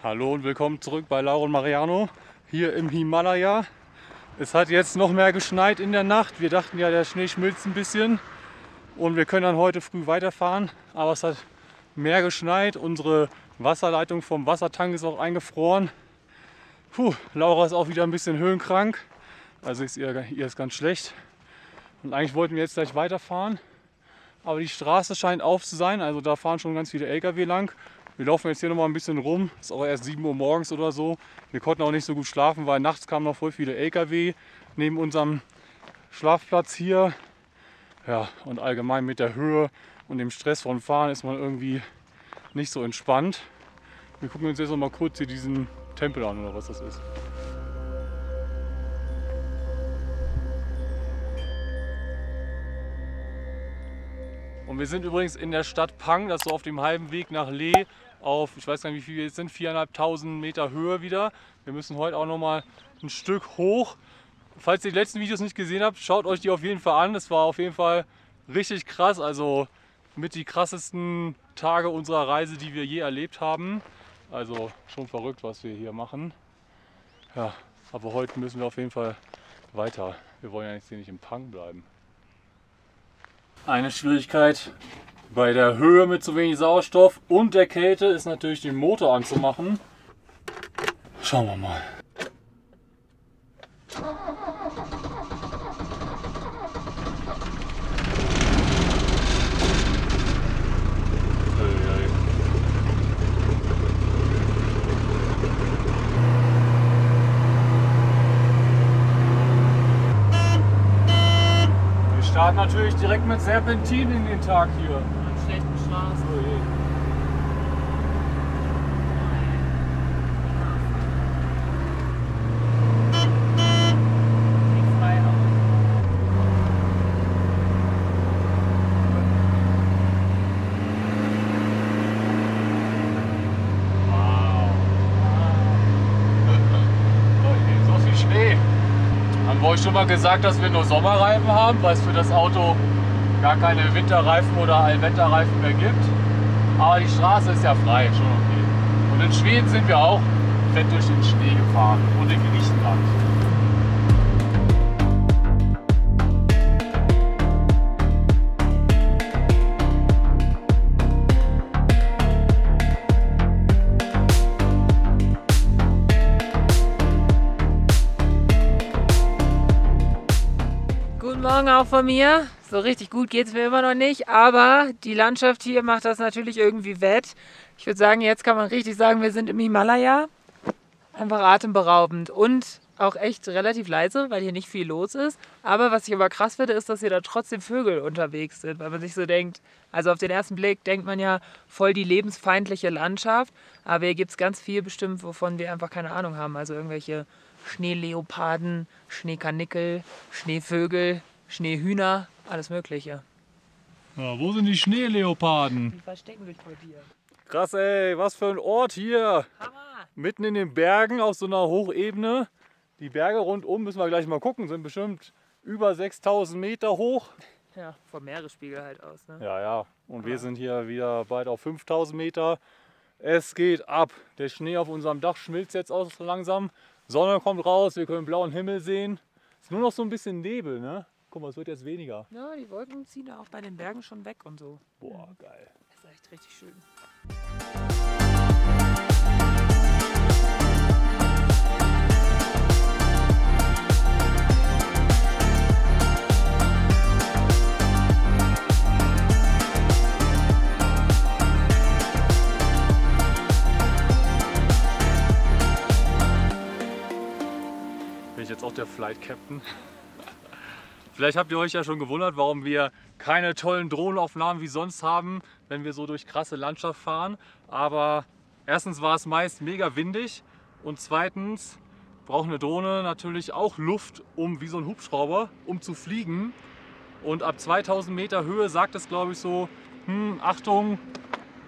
Hallo und willkommen zurück bei Laura und Mariano hier im Himalaya. Es hat jetzt noch mehr geschneit in der Nacht. Wir dachten ja, der Schnee schmilzt ein bisschen und wir können dann heute früh weiterfahren. Aber es hat mehr geschneit. Unsere Wasserleitung vom Wassertank ist auch eingefroren. Laura ist auch wieder ein bisschen höhenkrank. Also ist ihr ist ganz schlecht. Und eigentlich wollten wir jetzt gleich weiterfahren. Aber die Straße scheint auf zu sein. Also da fahren schon ganz viele LKW lang. Wir laufen jetzt hier noch mal ein bisschen rum. Es ist auch erst 7 Uhr morgens oder so. Wir konnten auch nicht so gut schlafen, weil nachts kamen noch voll viele LKW neben unserem Schlafplatz hier. Ja, und allgemein mit der Höhe und dem Stress von Fahren ist man irgendwie nicht so entspannt. Wir gucken uns jetzt noch mal kurz hier diesen Tempel an oder was das ist. Und wir sind übrigens in der Stadt Phang, das ist so auf dem halben Weg nach Leh auf, ich weiß gar nicht wie viel es sind, 4.500 Meter Höhe wieder. Wir müssen heute auch noch mal ein Stück hoch. Falls ihr die letzten Videos nicht gesehen habt, schaut euch die auf jeden Fall an. Das war auf jeden Fall richtig krass, also mit die krassesten Tage unserer Reise, die wir je erlebt haben. Also schon verrückt, was wir hier machen. Ja, aber heute müssen wir auf jeden Fall weiter. Wir wollen ja jetzt hier nicht im Phang bleiben. Eine Schwierigkeit bei der Höhe mit zu wenig Sauerstoff und der Kälte ist natürlich den Motor anzumachen. Schauen wir mal. Wir starten natürlich direkt mit Serpentin in den Tag hier. An schlechten Straßen. Oh je. Sieht frei aus. Wow. So viel Schnee. Haben wir euch schon mal gesagt, dass wir nur Sommerreifen haben, weil es für das Auto gar keine Winterreifen oder Allwetterreifen mehr gibt. Aber die Straße ist ja frei, schon okay. Und in Schweden sind wir auch fett durch den Schnee gefahren und in Griechenland. Guten Morgen auch von mir. So richtig gut geht es mir immer noch nicht, aber die Landschaft hier macht das natürlich irgendwie wett. Ich würde sagen, jetzt kann man richtig sagen, wir sind im Himalaya. Einfach atemberaubend und auch echt relativ leise, weil hier nicht viel los ist. Aber was ich aber krass finde, ist, dass hier da trotzdem Vögel unterwegs sind, weil man sich so denkt, also auf den ersten Blick denkt man ja voll die lebensfeindliche Landschaft, aber hier gibt es ganz viel bestimmt, wovon wir einfach keine Ahnung haben. Also irgendwelche Schneeleoparden, Schneekarnickel, Schneevögel, Schneehühner, alles Mögliche. Ja, wo sind die Schneeleoparden? Die verstecken sich vor dir. Krass ey, was für ein Ort hier. Hammer! Mitten in den Bergen auf so einer Hochebene. Die Berge rundum, müssen wir gleich mal gucken, sind bestimmt über 6.000 Meter hoch. Ja, vom Meeresspiegel halt aus. Ne? Ja, ja. Und wir sind hier wieder bald auf 5.000 Meter. Es geht ab. Der Schnee auf unserem Dach schmilzt jetzt aus langsam. Sonne kommt raus, wir können blauen Himmel sehen. Ist nur noch so ein bisschen Nebel, ne? Guck mal, es wird jetzt weniger. Ja, die Wolken ziehen auch bei den Bergen schon weg und so. Boah, geil. Das ist echt richtig schön. Bin ich jetzt auch der Flight Captain? Vielleicht habt ihr euch ja schon gewundert, warum wir keine tollen Drohnenaufnahmen wie sonst haben, wenn wir so durch krasse Landschaft fahren. Aber erstens war es meist mega windig und zweitens braucht eine Drohne natürlich auch Luft, wie so ein Hubschrauber, um zu fliegen. Und ab 2000 Meter Höhe sagt es, glaube ich, so, Achtung,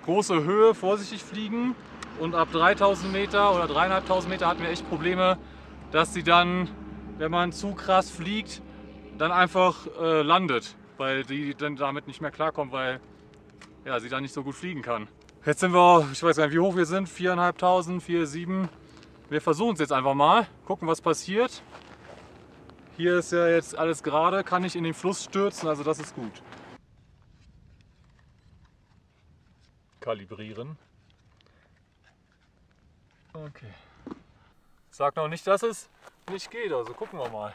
große Höhe, vorsichtig fliegen. Und ab 3000 Meter oder 3.500 Meter hatten wir echt Probleme, dass sie dann, wenn man zu krass fliegt, dann einfach landet, weil die dann damit nicht mehr klarkommt, weil ja, sie dann nicht so gut fliegen kann. Jetzt sind wir, ich weiß gar nicht, wie hoch wir sind, 4.500, 4.700. Wir versuchen es jetzt einfach mal, gucken, was passiert. Hier ist ja jetzt alles gerade, kann nicht in den Fluss stürzen, also das ist gut. Kalibrieren. Okay. Sag noch nicht, dass es nicht geht, also gucken wir mal.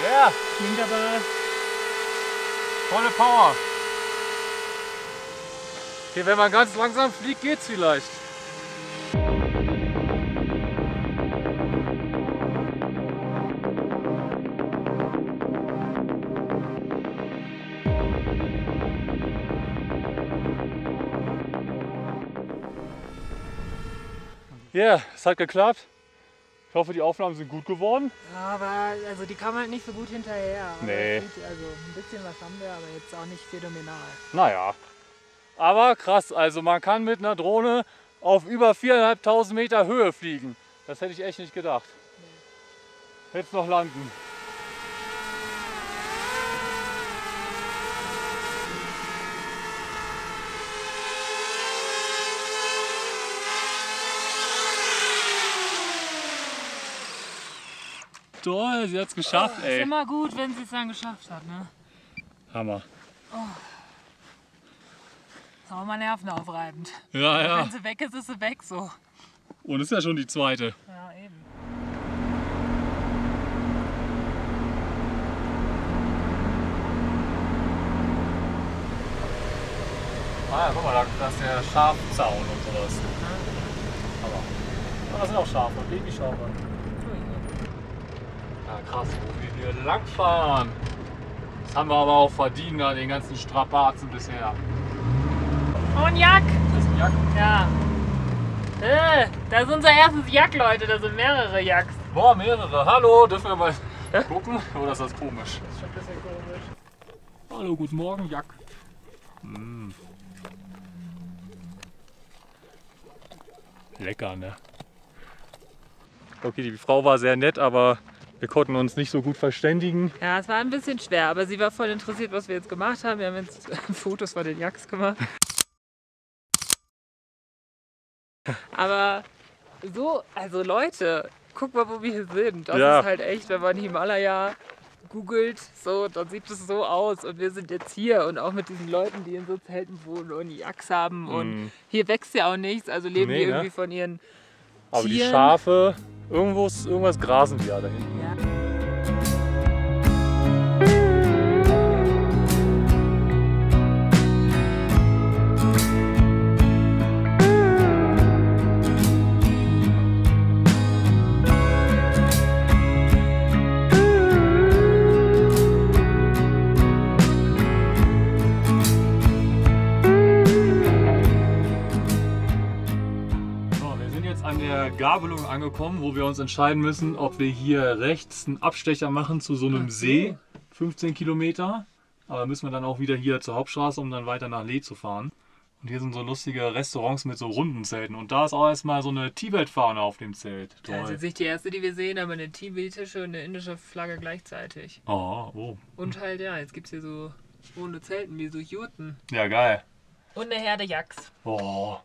Ja, yeah. Klingt aber... Volle Power. Okay, wenn man ganz langsam fliegt, geht's vielleicht. Ja, yeah, es hat geklappt. Ich hoffe, die Aufnahmen sind gut geworden. Ja, aber also die kann man nicht so gut hinterher. Nee. Also ein bisschen was haben wir, aber jetzt auch nicht phänomenal. Naja, aber krass. Also man kann mit einer Drohne auf über 4.500 Meter Höhe fliegen. Das hätte ich echt nicht gedacht. Nee. Jetzt noch landen. Toll, sie hat es geschafft, Ist immer gut, wenn sie es dann geschafft hat, ne? Hammer. Ist auch mal nervenaufreibend. Ja, ja. Wenn sie weg ist, ist sie weg so. Und ist ja schon die zweite. Ja, eben. Ah ja, guck mal, da ist der Schafzaun und sowas. Aber da sind auch Schafe, Babyschafe. Ja, krass, wo wir hier lang fahren. Das haben wir aber auch verdient, den ganzen Strapazen bisher. Oh, ein Jack! Das ist ein Jack. Ja. Da ist unser erstes Jack, Leute. Da sind mehrere Jacks. Boah, mehrere. Hallo, dürfen wir mal gucken? Oder ist das komisch? Das ist schon ein bisschen komisch. Hallo, guten Morgen, Jack. Lecker, ne? Okay, die Frau war sehr nett, aber wir konnten uns nicht so gut verständigen. Ja, es war ein bisschen schwer, aber sie war voll interessiert, was wir jetzt gemacht haben. Wir haben jetzt Fotos von den Jacks gemacht. Aber so, also Leute, guck mal, wo wir hier sind. Das ist halt echt, wenn man Himalaya googelt, so, dann sieht es so aus. Und wir sind jetzt hier und auch mit diesen Leuten, die in so Zelten wohnen und Jacks haben. Und hier wächst ja auch nichts, also leben die irgendwie von ihren Aber Tieren. die Schafe, irgendwas grasen die ja da hinten. Ja. Gabelung angekommen, wo wir uns entscheiden müssen, ob wir hier rechts einen Abstecher machen zu so einem See, 15 Kilometer. Aber müssen wir dann auch wieder hier zur Hauptstraße, um dann weiter nach Leh zu fahren. Und hier sind so lustige Restaurants mit so runden Zelten. Und da ist auch erstmal so eine Tibet-Fahne auf dem Zelt. Toll. Das ist jetzt nicht die erste, die wir sehen, aber eine tibetische und eine indische Flagge gleichzeitig. Oh. Und halt, ja, jetzt gibt es hier so ohne Zelten, wie so Jurten. Ja, geil. Und eine Herde Jacks. Oh.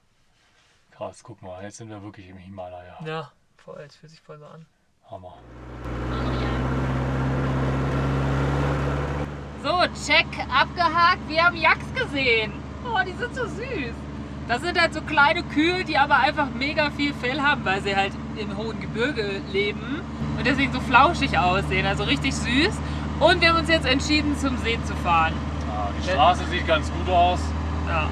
Krass, guck mal, jetzt sind wir wirklich im Himalaya. Ja, voll, es fühlt sich voll so an. Hammer. So, check, abgehakt, wir haben Jacks gesehen. Oh, die sind so süß. Das sind halt so kleine Kühe, die aber einfach mega viel Fell haben, weil sie halt im hohen Gebirge leben und deswegen so flauschig aussehen, also richtig süß. Und wir haben uns jetzt entschieden, zum See zu fahren. Ja, die Straße sieht ganz gut aus. Ja.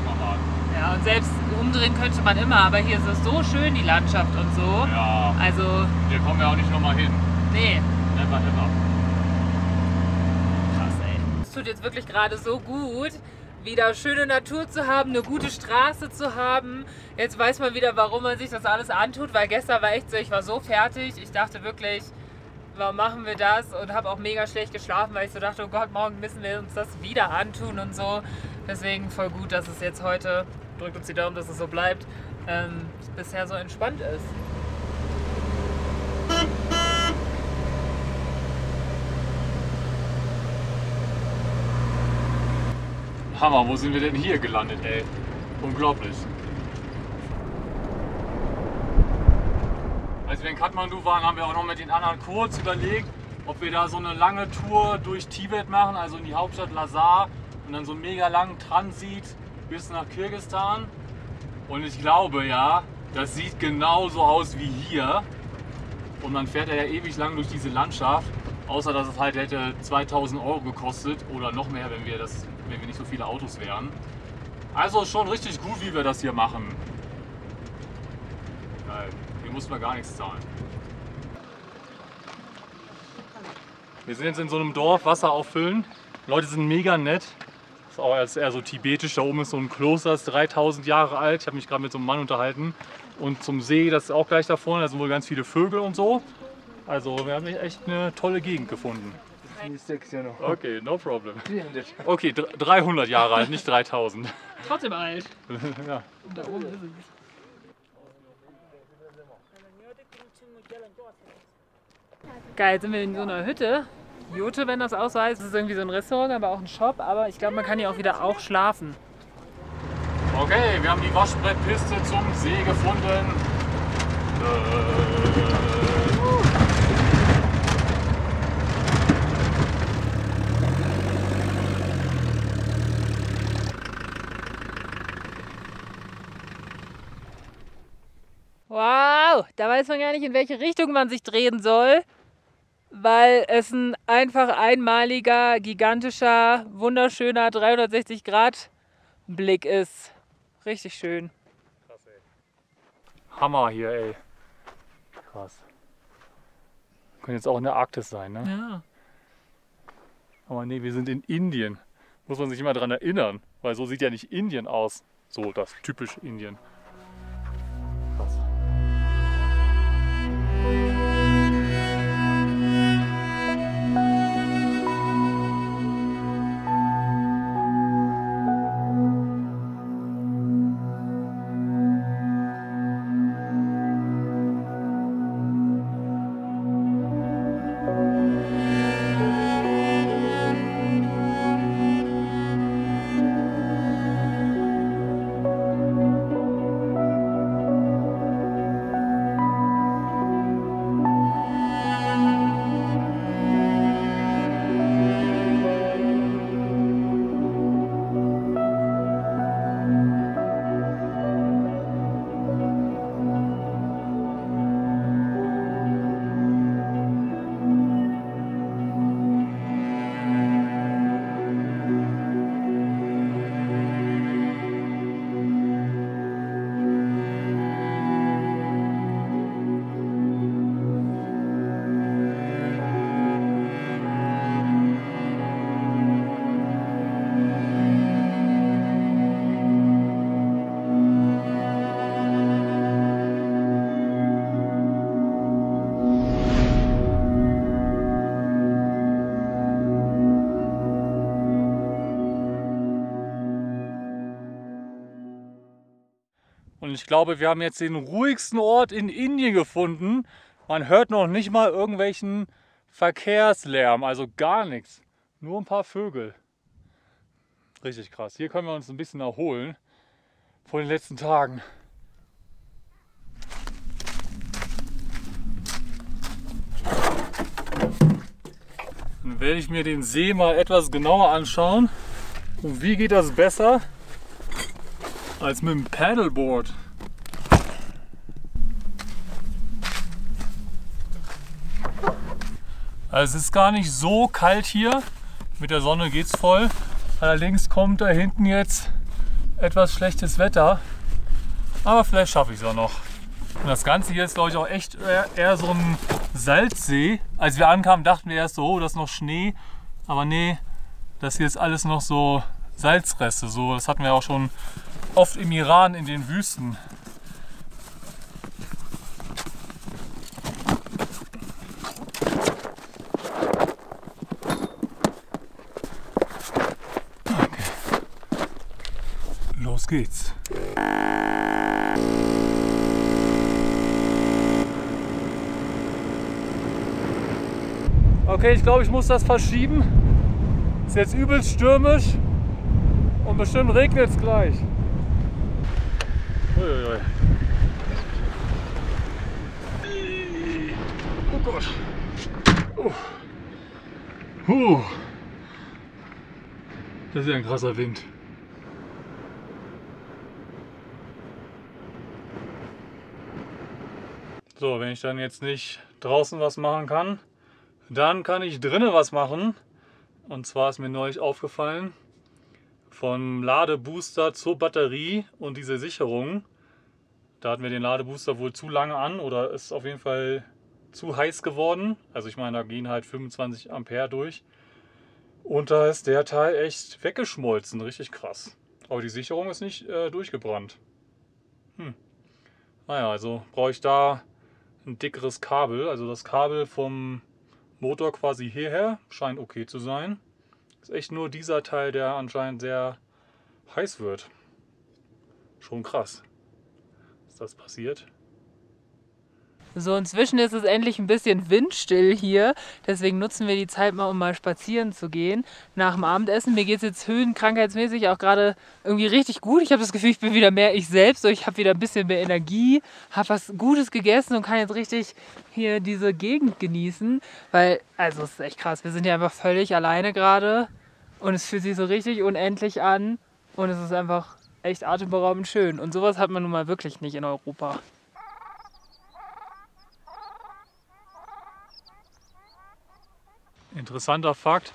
Gucken wir mal. Ja, und selbst umdrehen könnte man immer, aber hier ist es so schön, die Landschaft und so. Ja. Also. Wir kommen ja auch nicht nochmal hin. Nee. Never ever. Krass, ey. Es tut jetzt wirklich gerade so gut, wieder schöne Natur zu haben, eine gute Straße zu haben. Jetzt weiß man wieder, warum man sich das alles antut, weil gestern war echt so, ich war so fertig. Ich dachte wirklich, warum machen wir das? Und habe auch mega schlecht geschlafen, weil ich so dachte, oh Gott, morgen müssen wir uns das wieder antun und so. Deswegen voll gut, dass es jetzt heute, drückt uns die Daumen, dass es so bleibt, bisher so entspannt ist. Hammer, wo sind wir denn hier gelandet, ey? Unglaublich. Als wir in Kathmandu waren, haben wir auch noch mit den anderen kurz überlegt, ob wir da so eine lange Tour durch Tibet machen, also in die Hauptstadt Lhasa und dann so einen mega langen Transit bis nach Kirgisistan. Und ich glaube ja, das sieht genauso aus wie hier. Und man fährt ja ewig lang durch diese Landschaft, außer dass es halt hätte 2000 € gekostet oder noch mehr, wenn wir nicht so viele Autos wären. Also schon richtig gut, wie wir das hier machen. Geil. Hier muss man gar nichts zahlen. Wir sind jetzt in so einem Dorf, Wasser auffüllen. Die Leute sind mega nett. Das ist auch eher so tibetisch. Da oben ist so ein Kloster, das ist 3000 Jahre alt. Ich habe mich gerade mit so einem Mann unterhalten. Und zum See, das ist auch gleich da vorne, da sind wohl ganz viele Vögel und so. Also wir haben echt eine tolle Gegend gefunden. Okay, no problem. Okay, 300 Jahre alt, nicht 3000. Trotzdem alt. Ja. Da oben ist es. Geil, jetzt sind wir in so einer Hütte. Jote, wenn das auch so heißt. Das ist irgendwie so ein Restaurant, aber auch ein Shop. Aber ich glaube, man kann hier auch wieder schlafen. Okay, wir haben die Waschbrettpiste zum See gefunden. Wow, da weiß man gar nicht, in welche Richtung man sich drehen soll, weil es ein einfach einmaliger, gigantischer, wunderschöner 360-Grad-Blick ist. Richtig schön. Krass, ey. Hammer hier, ey. Krass. Könnte jetzt auch in der Arktis sein, ne? Ja. Aber nee, wir sind in Indien. Muss man sich immer daran erinnern, weil so sieht ja nicht Indien aus. So das typisch Indien. Krass. Und ich glaube, wir haben jetzt den ruhigsten Ort in Indien gefunden. Man hört noch nicht mal irgendwelchen Verkehrslärm, also gar nichts. Nur ein paar Vögel. Richtig krass. Hier können wir uns ein bisschen erholen von den letzten Tagen. Dann werde ich mir den See mal etwas genauer anschauen. Und wie geht das besser als mit dem Paddleboard? Also es ist gar nicht so kalt hier. Mit der Sonne geht's voll. Allerdings kommt da hinten jetzt etwas schlechtes Wetter. Aber vielleicht schaffe ich es auch noch. Und das Ganze hier ist, glaube ich, auch echt eher so ein Salzsee. Als wir ankamen, dachten wir erst so, oh, das ist noch Schnee. Aber nee, das hier ist alles noch so Salzreste. So, das hatten wir auch schon oft im Iran in den Wüsten. Okay. Los geht's. Okay, ich glaube, ich muss das verschieben. Ist jetzt übelst stürmisch. Und Und bestimmt regnet es gleich. Uiuiui. Oh Gott. Das ist ja ein krasser Wind. So, wenn ich dann jetzt nicht draußen was machen kann, dann kann ich drinnen was machen. Und zwar ist mir neulich aufgefallen, vom Ladebooster zur Batterie und diese Sicherung, da hatten wir den Ladebooster wohl zu lange an oder ist auf jeden Fall zu heiß geworden. Also ich meine, da gehen halt 25 Ampere durch. Und da ist der Teil echt weggeschmolzen, richtig krass. Aber die Sicherung ist nicht durchgebrannt. Naja, also brauche ich da ein dickeres Kabel. Also das Kabel vom Motor quasi hierher scheint okay zu sein. Ist echt nur dieser Teil, der anscheinend sehr heiß wird. Schon krass, dass das passiert. So, inzwischen ist es endlich ein bisschen windstill hier. Deswegen nutzen wir die Zeit mal, um mal spazieren zu gehen. Nach dem Abendessen. Mir geht es jetzt höhenkrankheitsmäßig auch gerade irgendwie richtig gut. Ich habe das Gefühl, ich bin wieder mehr ich selbst. So, ich habe wieder ein bisschen mehr Energie, habe was Gutes gegessen und kann jetzt richtig hier diese Gegend genießen. Weil, also es ist echt krass. Wir sind ja einfach völlig alleine gerade. Und es fühlt sich so richtig unendlich an. Und es ist einfach echt atemberaubend schön. Und sowas hat man nun mal wirklich nicht in Europa. Interessanter Fakt,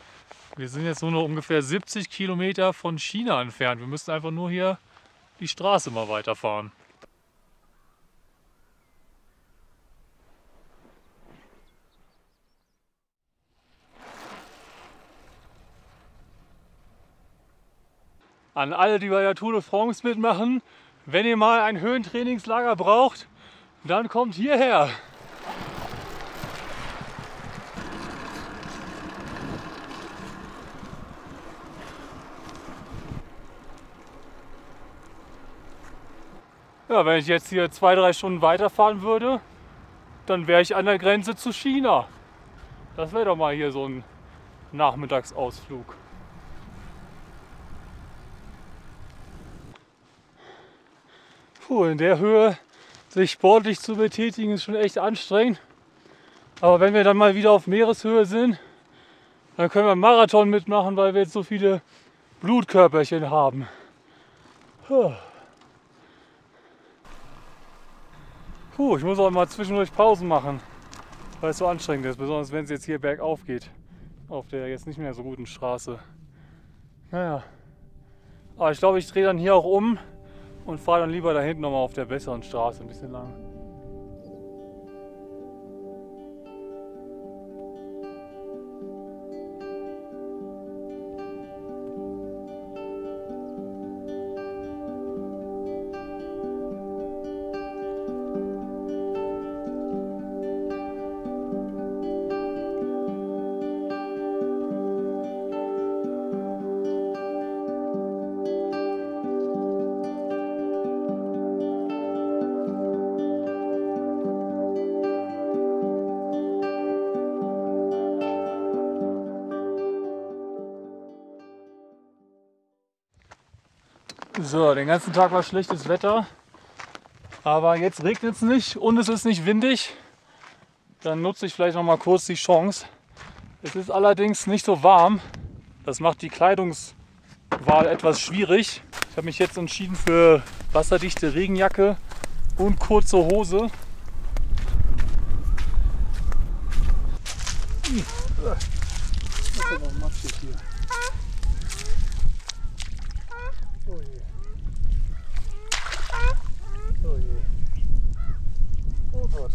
wir sind jetzt nur noch ungefähr 70 Kilometer von China entfernt. Wir müssen einfach nur hier die Straße mal weiterfahren. An alle, die bei der Tour de France mitmachen, wenn ihr mal ein Höhentrainingslager braucht, dann kommt hierher. Ja, wenn ich jetzt hier 2-3 Stunden weiterfahren würde, dann wäre ich an der Grenze zu China. Das wäre doch mal hier so ein Nachmittagsausflug. Puh, in der Höhe sich sportlich zu betätigen ist schon echt anstrengend. Aber wenn wir dann mal wieder auf Meereshöhe sind, dann können wir einen Marathon mitmachen, weil wir jetzt so viele Blutkörperchen haben. Puh, ich muss auch mal zwischendurch Pausen machen, weil es so anstrengend ist, besonders wenn es jetzt hier bergauf geht, auf der jetzt nicht mehr so guten Straße. Naja, aber ich glaube, ich drehe dann hier auch um und fahre dann lieber da hinten nochmal auf der besseren Straße ein bisschen lang. So, den ganzen Tag war schlechtes Wetter, aber jetzt regnet es nicht und es ist nicht windig. Dann nutze ich vielleicht noch mal kurz die Chance. Es ist allerdings nicht so warm. Das macht die Kleidungswahl etwas schwierig. Ich habe mich jetzt entschieden für wasserdichte Regenjacke und kurze Hose. Das ist aber matschig hier. Oh je. Oh je. Oh Gott.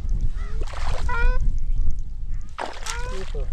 Hilfe.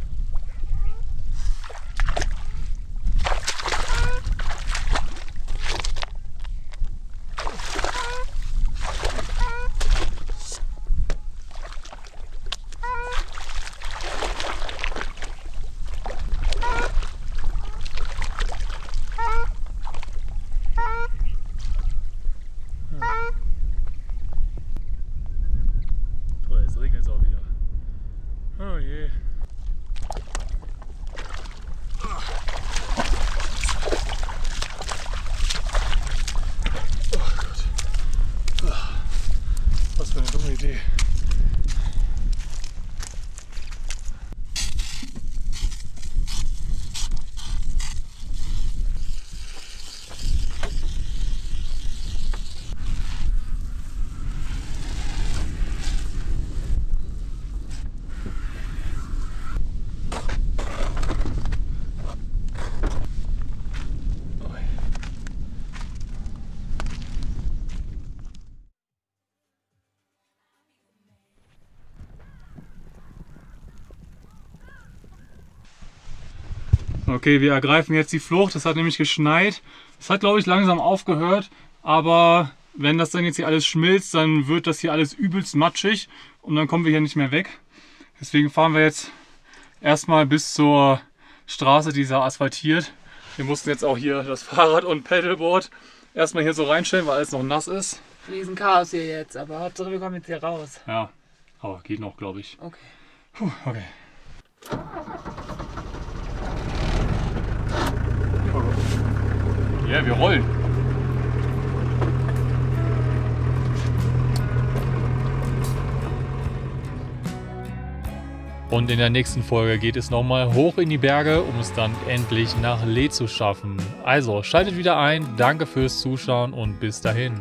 Okay, wir ergreifen jetzt die Flucht. Es hat nämlich geschneit. Es hat, glaube ich, langsam aufgehört. Aber wenn das dann jetzt hier alles schmilzt, dann wird das hier alles übelst matschig. Und dann kommen wir hier nicht mehr weg. Deswegen fahren wir jetzt erstmal bis zur Straße, die ist asphaltiert. Wir mussten jetzt auch hier das Fahrrad und Pedalboard erstmal hier so reinstellen, weil alles noch nass ist. Riesenchaos hier jetzt, aber Hauptsache wir kommen jetzt hier raus. Ja, aber geht noch, glaube ich. Okay. Puh, okay. Ja, wir rollen. Und in der nächsten Folge geht es nochmal hoch in die Berge, um es dann endlich nach Leh zu schaffen. Also schaltet wieder ein, danke fürs Zuschauen und bis dahin.